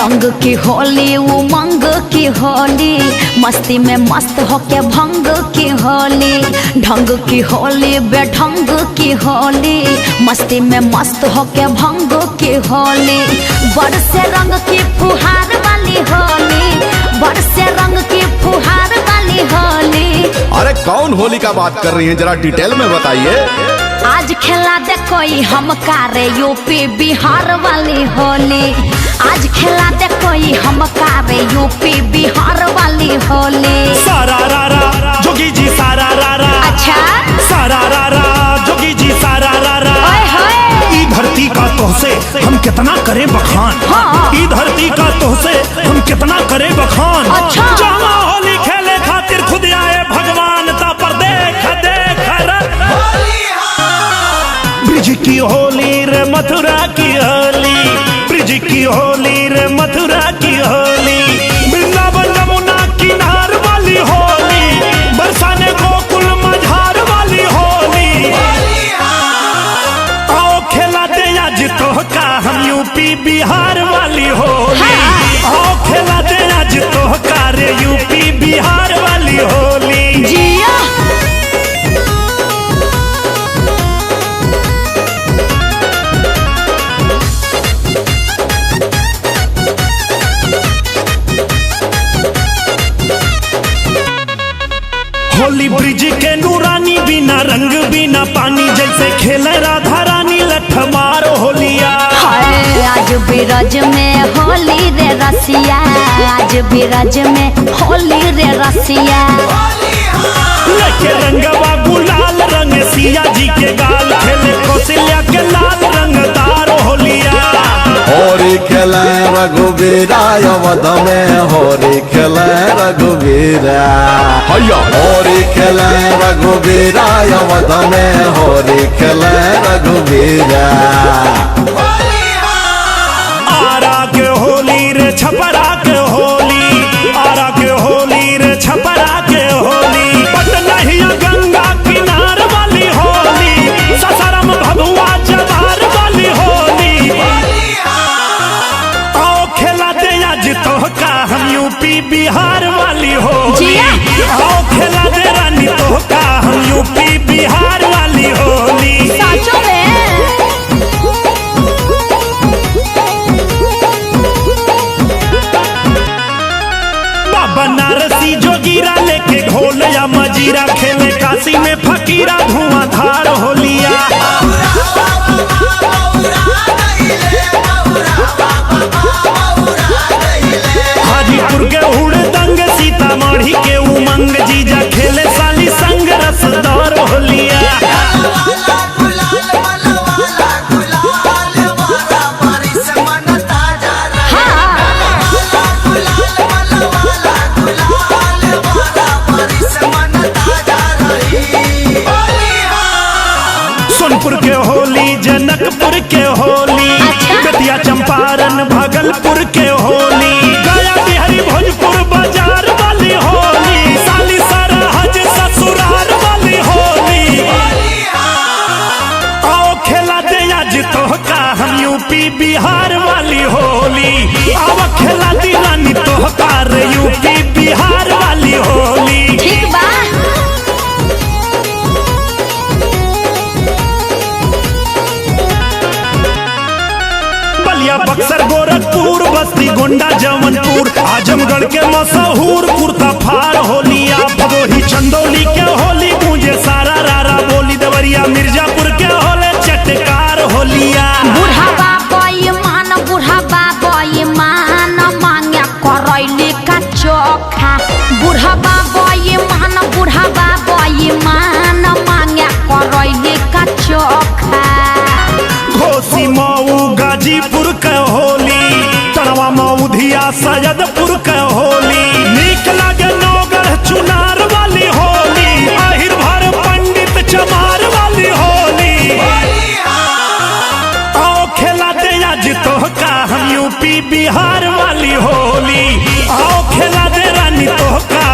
रंग की होली उमंग की होली, मस्ती में मस्त होके भंग की होली। ढंग की होली बेढंग की होली, मस्ती में मस्त होके भंग की होली। बरसे रंग की फुहार वाली होली, बरसे रंग की फुहार वाली होली। अरे कौन होली का बात कर रही हैं, जरा डिटेल में बताइए। आज खेला दे कोई हम कारे यूपी बिहार वाली होली। आज खेला दे कोई हम कारे यूपी बिहार वाली होली। सारा रारा जोगी जी सारा रारा। अच्छा सारा रारा जोगी जी सारा रारा। ई धरती का तोहसे हम कितना करें बखान। हाँ। ई धरती का तोहसे हम कितना करें बखान। अच्छा। जामा होली खेले खातिर खुद आए भगवान ता पर देख देख ब्रिज की होली रे मथुरा की होली, ब्रिज की होली रे मथुरा की होली। वृंदावन यमुना किनार वाली होली, बरसाने गोकुल मझार वाली होली। आओ खिलाते आज तो का हम यूपी बिहार वाली होली। आओ खिलाते आज तो का रे यूपी बिहार वाली होली। जिया होली ब्रिज के नूरानी बिना रंग बिना पानी, जैसे खेले राधा रानी लठमार होलिया। आज बिरज में होली रे रसिया, आज बिरज में होली रे रसिया। लेके रंगवा गुलाल रंग सिया जी के गाल, खेले कौशल्या के लाल रंगदार होलिया। होली खेले रघुवीरा अवध में, होली खेले रघुवीरा। होली खेले रघुवीरा अवध में, होली खेले रघुवीरा। आरा के होली रे छपरा के होली, आरा के होली रे छपरा के होली। पटनहिया गंगा किनार वाली होली, ससारम भगवा जवार वाली होली। आओ खेला दे आज तो का हम यूपी बिहार वाली होली। आओ खेला दे रानी तो का हम यूपी बिहार वाली होली। साचो में बनारसी जोगीरा लेके ढोल या मजीरा, खेले काशी में फकीरा धुआंधार होलिया। हाजीपुर के हुड़दंग, सीतामढ़ी के उमंग, जीजा खेले साली संग रसदार होलिया। सोनपुर के होली, जनकपुर के होली, बेतिया चंपारण भागलपुर के होली, गया बिहारी भोजपुर बाजार वाली होली, साली सरहज ससुराल वाली होली। आओ खेला दे आज तो का हम यूपी बिहार वाली होली। आओ खेला दी रानी तो का रे यूपी बिहार वाली होली। ठीक बा। बक्सर गोरखपुर बस्ती गोंडा जौनपुर, आजमगढ़ के मशहूर कुर्ता फार होलिया। भदोही चंदौली के होली गूंजे सारा रारा बोली, देवरिया मिर्जापुर के होले चटकार होलिया। बुढ़ावा बेईमान, बुढ़ावा बेईमान, मांगे करैली का चोखा। बुढ़ावा बेईमान, बुढ़ावा बेईमान, मांगे करैली का चोखा। घोसी मऊ गाजीपुर के होली, तड़वा मऊधिया सैयदपुर के होली। नीक लागे नौगढ़ चुनार वाली होली, आहिर भर पंडित चमार वाली होली। आओ खेला दे आज तो का हम यूपी बिहार वाली होली। आओ खेला दे रानी तो का